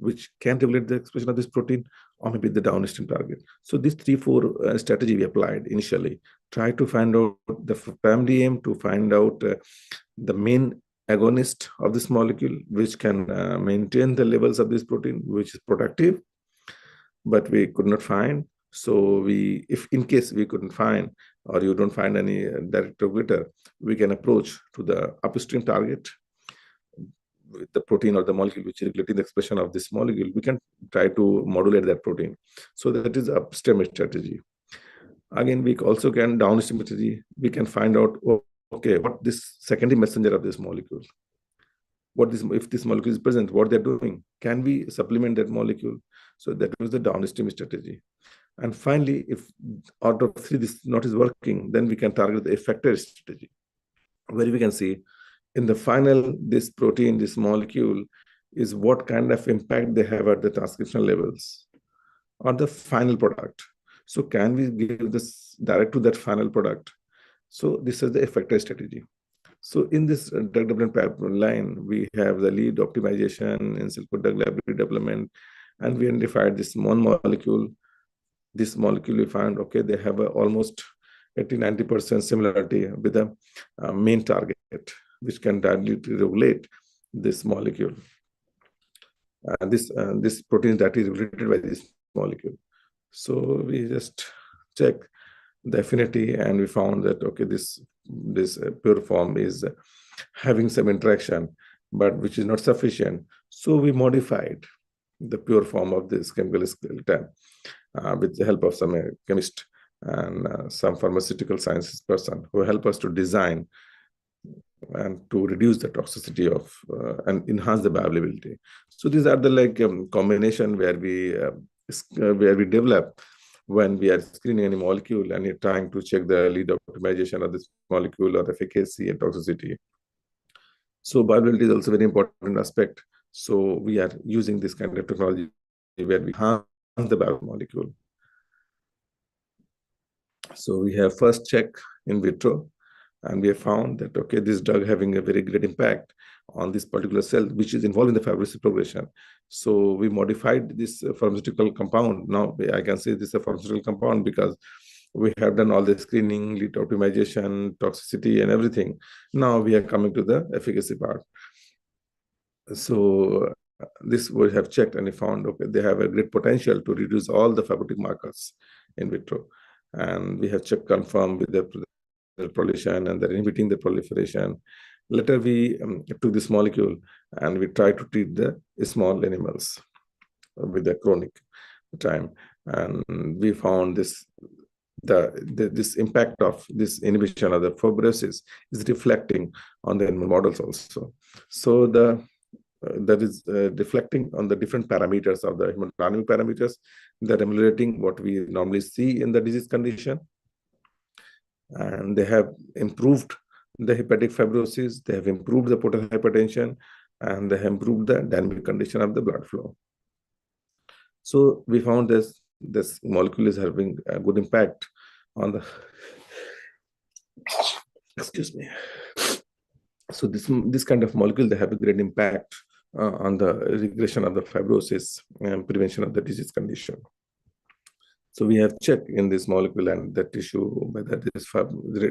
which can regulate the expression of this protein, or maybe the downstream target. So these 3-4 strategy we applied initially, try to find out the primary aim to find out the main agonist of this molecule, which can maintain the levels of this protein, which is protective, but we could not find. So if in case we couldn't find, or you don't find any direct regulator, we can approach to the upstream target with the protein or the molecule which is regulating the expression of this molecule. We can try to modulate that protein. So that is upstream strategy. Again, we also can downstream strategy. We can find out, okay, what this secondary messenger of this molecule, if this molecule is present, what they're doing, can we supplement that molecule? So that was the downstream strategy. And finally, if out of 3 this not is working, then we can target the effector strategy, where we can see in the final, this protein, this molecule, is what kind of impact they have at the transcription levels on the final product. So can we give this direct to that final product? So this is the effector strategy. So in this drug development pipeline, we have the lead optimization, in silico drug library development, and we identified this one molecule. This molecule we found, okay, they have almost 80-90% similarity with the main target, which can directly regulate this molecule. This protein that is regulated by this molecule. So we just check the affinity, and we found that, okay, this pure form is having some interaction, but which is not sufficient. So we modified the pure form of this chemical skeleton with the help of some chemist and some pharmaceutical sciences person who help us to design and to reduce the toxicity of and enhance the bioavailability. So these are the combination where we develop when we are screening any molecule and you're trying to check the lead optimization of this molecule or efficacy and toxicity. So bioavailability is also a very important aspect. So we are using this kind of technology where we enhance the biomolecule. So we have first check in vitro, and we have found that, okay, this drug having a very great impact on this particular cell, which is involved in the fibrosis progression. So we modified this pharmaceutical compound. Now I can say this is a pharmaceutical compound because we have done all the screening, lead optimization, toxicity, and everything. Now we are coming to the efficacy part. So this we have checked, and we found, okay, they have a great potential to reduce all the fibrotic markers in vitro. And we have checked, confirmed with the proliferation, and they're inhibiting the proliferation. Later, we took this molecule and we tried to treat the small animals with the chronic time, and we found this impact of this inhibition of the fibrosis is reflecting on the animal models also. So that is reflecting on the different parameters of the hemodynamic parameters. They're emulating what we normally see in the disease condition. And they have improved the hepatic fibrosis, they have improved the portal hypertension, and they have improved the dynamic condition of the blood flow. So we found this molecule is having a good impact on the, excuse me. So this kind of molecule, they have a great impact on the regression of the fibrosis and prevention of the disease condition. So we have checked in this molecule and the tissue whether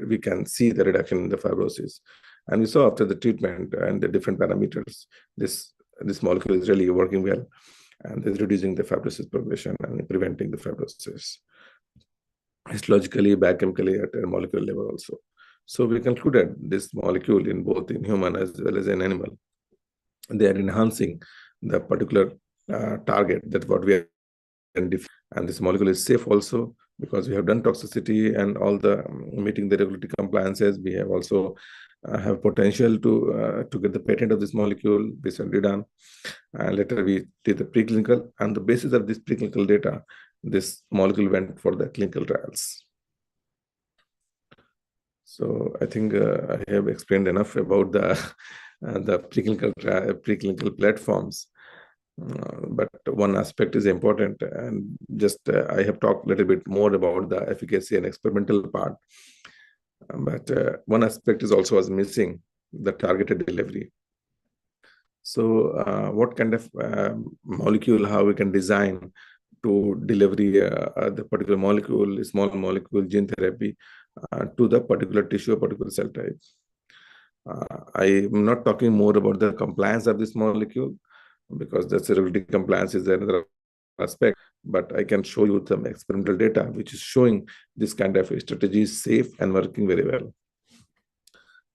we can see the reduction in the fibrosis. And we saw after the treatment and the different parameters, this molecule is really working well and is reducing the fibrosis progression and preventing the fibrosis histologically, biochemically at a molecular level also. So we concluded this molecule in both in human as well as in animal, they are enhancing the particular target that what we are. And this molecule is safe also because we have done toxicity and all the meeting the regulatory compliances. We have also have potential to get the patent of this molecule recently done. And later we did the preclinical, and the basis of this preclinical data, this molecule went for the clinical trials. So I think I have explained enough about the preclinical platforms. But one aspect is important, and just I have talked a little bit more about the efficacy and experimental part. But one aspect is also was missing, the targeted delivery. So what kind of molecule, how we can design to delivery the particular molecule, small molecule gene therapy to the particular tissue or particular cell type. I'm not talking more about the compliance of this molecule, because the sterility compliance is another aspect, but I can show you some experimental data which is showing this kind of strategy is safe and working very well.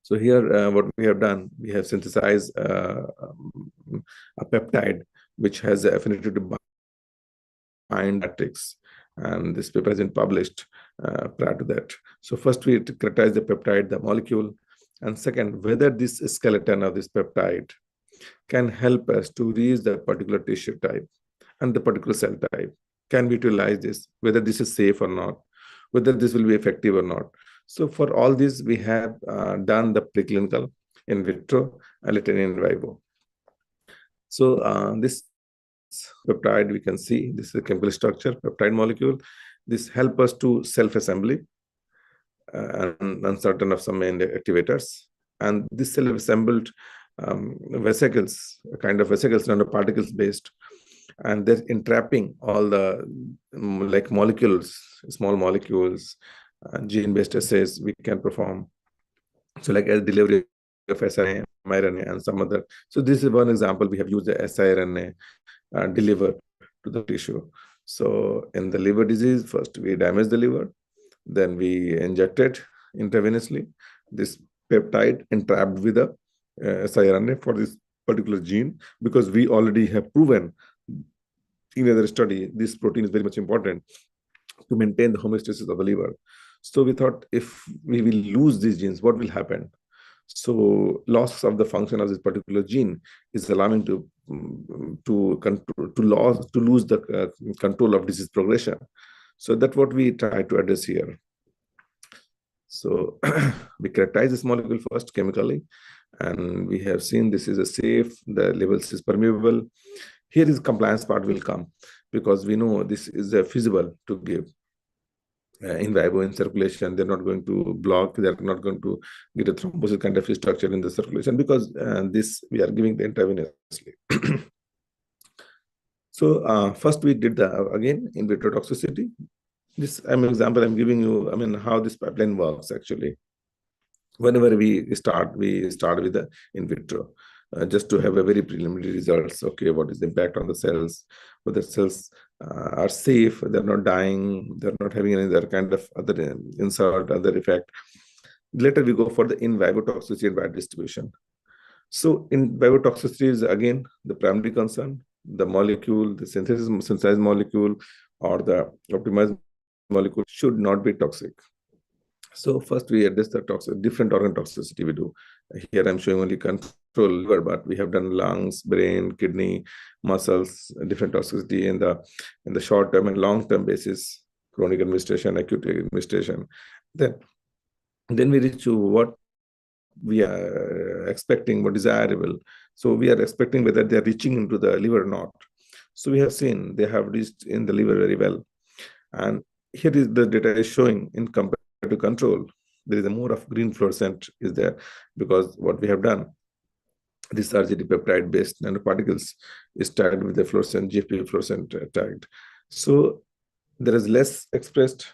So here what we have done, we have synthesized a peptide which has the affinity to bind matrix, and this paper has been published prior to that. So first we characterize the peptide, the molecule, and second, whether this skeleton of this peptide can help us to reach the particular tissue type and the particular cell type. Can we utilize this, whether this is safe or not, whether this will be effective or not. So for all this, we have done the preclinical, in vitro, and later in vivo. So this peptide, we can see, this is a chemical structure, peptide molecule. This helps us to self-assembly and uncertain of some main activators. and this cell have assembled vesicles, a kind of vesicles, nanoparticles based, and they're entrapping all the like molecules, small molecules, gene-based assays we can perform. So like as delivery of siRNA, mRNA, and some other. So this is one example. We have used the siRNA delivered to the tissue. So in the liver disease, first we damage the liver, then we injected intravenously this peptide entrapped with a siRNA for this particular gene, because we already have proven in another study this protein is very much important to maintain the homeostasis of the liver. So we thought, if we will lose these genes, what will happen? So loss of the function of this particular gene is allowing to lose the control of disease progression. So that's what we try to address here. So we characterize this molecule first chemically, and we have seen this is a safe, the levels is permeable. Here is compliance part will come, because we know this is feasible to give in vivo in circulation. They're not going to block, they're not going to get a thrombosis kind of structure in the circulation, because this we are giving the intravenously. So first we did the, again, in vitro toxicity. This example I'm giving you, how this pipeline works actually. Whenever we start with the in vitro, just to have a very preliminary results. Okay, what is the impact on the cells? Whether cells are safe, they're not dying, they're not having any other kind of other insult, other effect. Later we go for the in vivo toxicity and biodistribution. So in vivo toxicity is again the primary concern. The molecule, the synthesized molecule, or the optimized molecule should not be toxic. So first we address the different organ toxicity we do. Here I'm showing only control liver, but we have done lungs, brain, kidney, muscles, different toxicity in the short term and long term basis, chronic administration, acute administration. Then we reach to what we are expecting, what desirable. So we are expecting whether they are reaching into the liver or not. So we have seen they have reached in the liver very well. And here is the data is showing in comparison to control, there is a more of green fluorescent is there, because what we have done, this RGD peptide based nanoparticles is tagged with the fluorescent, GFP fluorescent tagged. So there is less expressed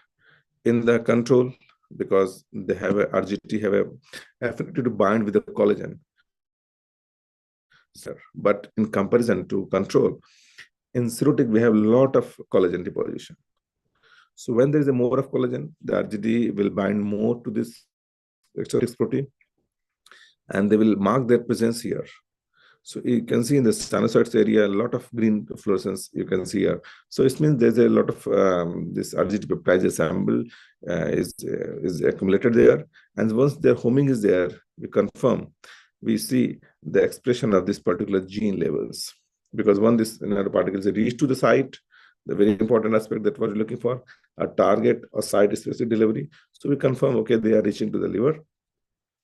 in the control, because they have a RGT have a affinity to bind with the collagen. But in comparison to control, in cirrhotic we have a lot of collagen deposition. So when there is a more of collagen, the RGD will bind more to this extra protein, and they will mark their presence here. So you can see in the sinusoids area, a lot of green fluorescence you can see here. So it means there's a lot of this RGD peptide assemble is accumulated there. And once their homing is there, we confirm, we see the expression of this particular gene levels. Because when this nanoparticles reach to the site, the very important aspect that we're looking for, a target or site-specific delivery. So we confirm, okay, they are reaching to the liver.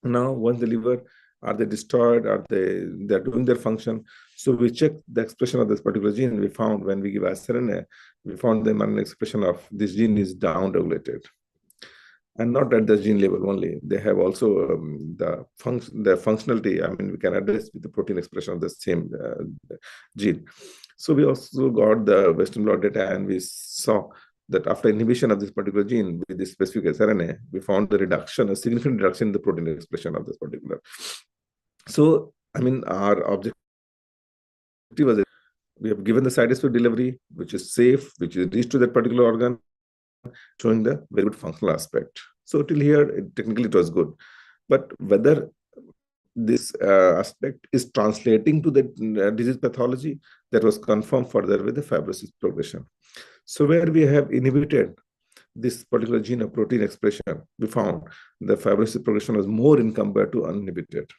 Now, once the liver, are they destroyed? Are they're doing their function? So we check the expression of this particular gene. We found when we give siRNA, we found the mRNA expression of this gene is down-regulated. And not at the gene level only. They have also the functionality. We can address with the protein expression of the same gene. So we also got the Western blot data, and we saw that after inhibition of this particular gene with this specific siRNA, we found the reduction, a significant reduction in the protein expression of this particular. So, our objective was that we have given the side-effect delivery, which is safe, which is reached to that particular organ, showing the very good functional aspect. So till here, technically it was good. But whether this aspect is translating to the disease pathology, that was confirmed further with the fibrosis progression. So where we have inhibited this particular gene of protein expression, we found the fibrosis progression was more in compared to uninhibited.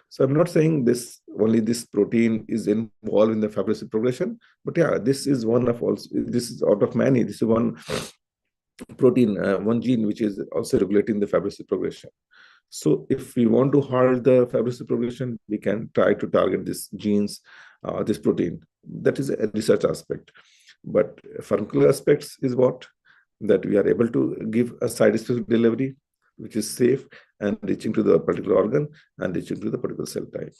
So I'm not saying this only this protein is involved in the fibrosis progression, but yeah, this is one of also, this is out of many, this is one protein, one gene which is also regulating the fibrosis progression. So if we want to halt the fibrosis progression, we can try to target these genes, this protein. That is a research aspect. But pharmacological aspects is what? That we are able to give a side-specific delivery, which is safe, and reaching to the particular organ and reaching to the particular cell type.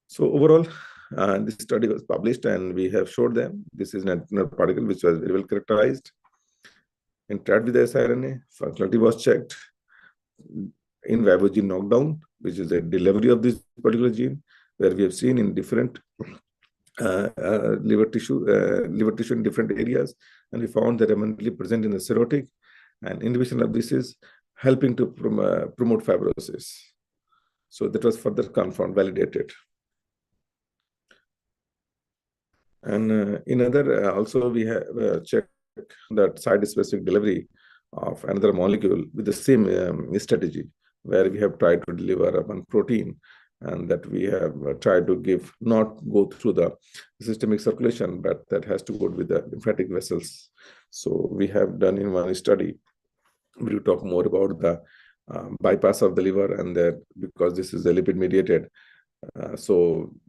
So overall, this study was published and we have showed them this is an particle which was very well characterized, interact with the siRNA, functionality was checked, in vivo gene knockdown, which is a delivery of this particular gene, where we have seen in different liver tissue in different areas, and we found that abundantly present in the cirrhotic, and inhibition of this is helping to promote fibrosis. So that was further confirmed, validated. And in other, also we have checked that site-specific delivery of another molecule with the same strategy, where we have tried to deliver one protein, and that we have tried to give, not go through the systemic circulation, but that has to go with the lymphatic vessels. So we have done in one study, we will talk more about the bypass of the liver, and that because this is a lipid mediated, so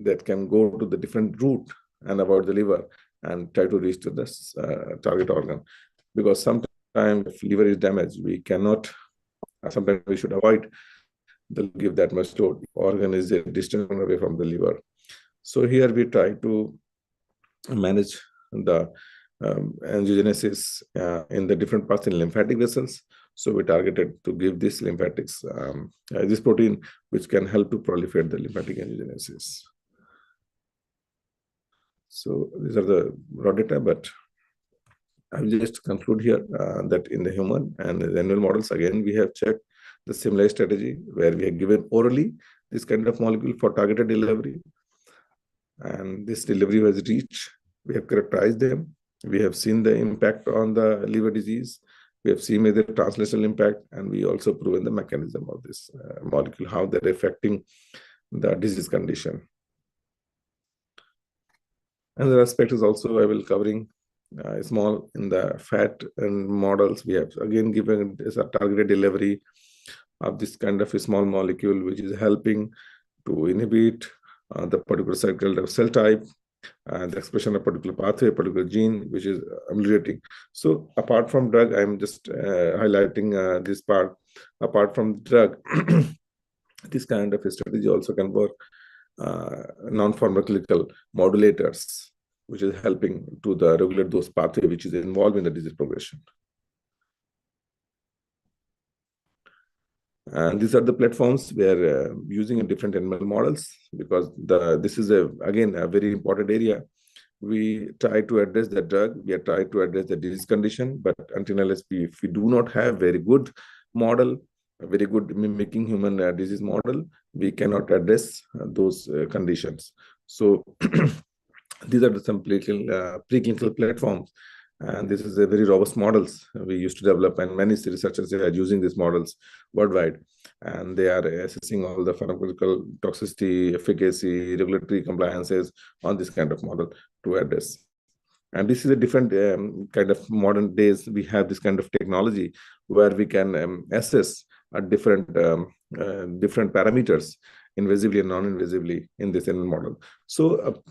that can go to the different route and avoid the liver and try to reach to this target organ. Because sometimes if liver is damaged, we cannot, sometimes we should avoid to give that much load. Organ is a distance away from the liver. So here we try to manage the angiogenesis in the different parts in lymphatic vessels. So we targeted to give this lymphatics, this protein, which can help to proliferate the lymphatic angiogenesis. So these are the raw data, but I will just conclude here that in the human and the animal models, again, we have checked the similar strategy where we have given orally this kind of molecule for targeted delivery. And this delivery was reached. We have characterized them. We have seen the impact on the liver disease. We have seen the translational impact, and we also proven the mechanism of this molecule, how they're affecting the disease condition. Another aspect is also I will covering small in the fat and models. We have again given this a targeted delivery of this kind of a small molecule, which is helping to inhibit the particular cell type and the expression of particular pathway, particular gene, which is ameliorating. So apart from drug, I'm just highlighting this part. Apart from drug, this kind of a strategy also can work non-pharmacological modulators, which is helping to regulate those pathways which is involved in the disease progression. And these are the platforms we are using in different animal models, because this is again a very important area. We try to address the drug, we are trying to address the disease condition, but until unless if we do not have very good model, a very good mimicking human disease model, we cannot address those conditions. So these are some preclinical platforms, and this is a very robust models we used to develop, and many researchers are using these models worldwide, and they are assessing all the pharmacological toxicity, efficacy, regulatory compliances on this kind of model to address. And this is a different kind of modern days. We have this kind of technology where we can assess different parameters, invisibly and non-invisibly, in this animal model. So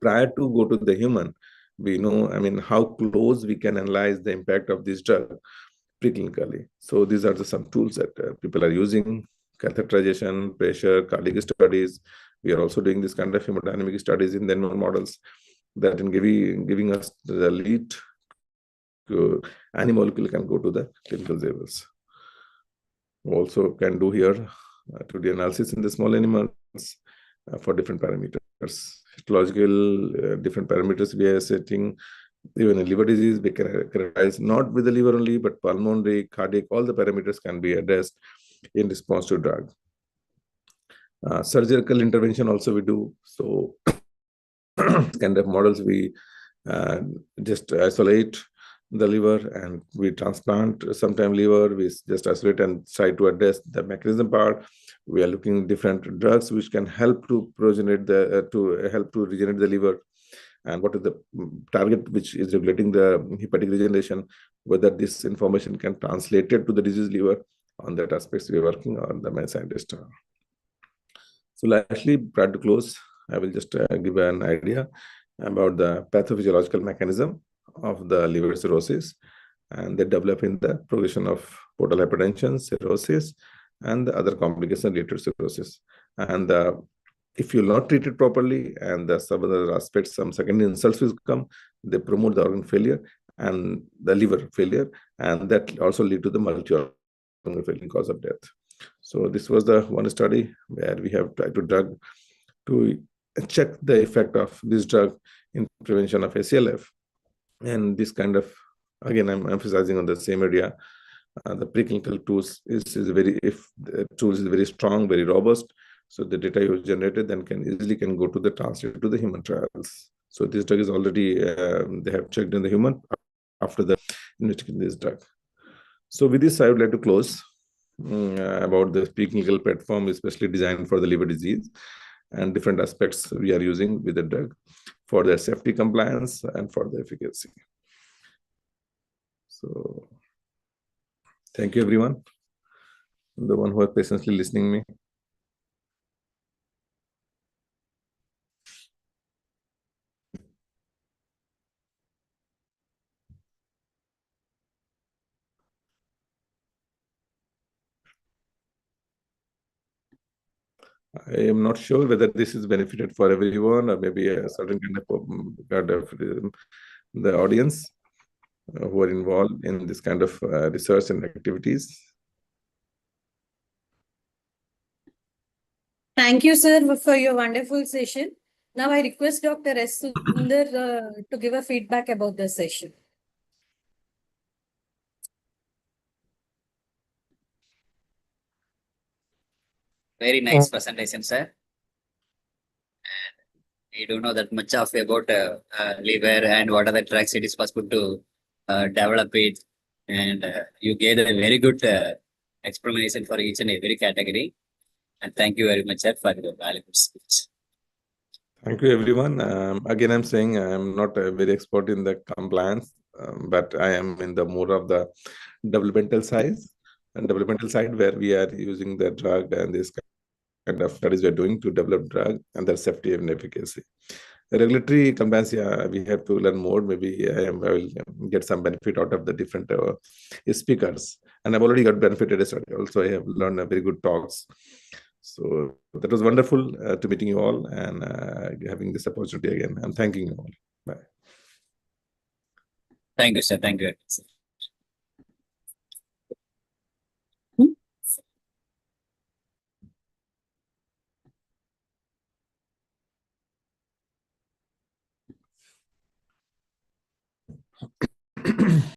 prior to go to the human, we know, how close we can analyze the impact of this drug preclinically. So these are some tools that people are using: catheterization, pressure, cardiac studies. We are also doing this kind of hemodynamic studies in the animal models that in giving us the lead to any molecule can go to the clinical levels. We also can do here to the analysis in the small animals for different parameters. Histological different parameters we are setting. Even in liver disease, we can characterize not with the liver only, but pulmonary, cardiac, all the parameters can be addressed in response to drug. Surgical intervention also we do. So kind of models we just isolate the liver and we transplant sometime liver, we just isolate and try to address the mechanism part. We are looking at different drugs which can help to regenerate the liver, and what is the target which is regulating the hepatic regeneration, whether this information can translate it to the disease liver. On that aspects we are working on, the main scientist. So lastly, prior to close, I will just give an idea about the pathophysiological mechanism of the liver cirrhosis, and they develop in the progression of portal hypertension, cirrhosis, and the other complications related to cirrhosis. And if you're not treated properly, and some other aspects, some secondary insults will come, they promote the organ failure and the liver failure, and that also lead to the multi-organ failure cause of death. So this was the one study where we have tried to check the effect of this drug in prevention of ACLF. And this kind of, again, I'm emphasizing on the same area. The preclinical tools is very, if the tools is very strong, very robust, so the data you generated then can easily go to the translate to the human trials. So this drug is already, they have checked in the human after the investigating this drug. So with this, I would like to close about the preclinical platform, especially designed for the liver disease, and different aspects we are using with the drug for their safety, compliance, and for the efficacy. So thank you, everyone, the one who are patiently listening me. I am not sure whether this is benefited for everyone, or maybe a certain kind of the audience who are involved in this kind of research and activities. Thank you, sir, for your wonderful session. Now I request Dr. S. Sundar to give a feedback about the session. Very nice presentation, sir. I don't know that much of about liver and what are the drugs it is possible to develop it. And you gave a very good explanation for each and every category. And thank you very much, sir, for your valuable speech. Thank you, everyone. Again, I'm saying I'm not very expert in the compliance, but I am in the more of the developmental side where we are using the drug and this kind of studies we're doing to develop drug and their safety and efficacy. The regulatory compliance, yeah, we have to learn more. Maybe I will get some benefit out of the different speakers. And I've already got benefited also. I have learned very good talks. So that was wonderful to meeting you all and having this opportunity again. I'm thanking you all. Bye. Thank you, sir. Thank you.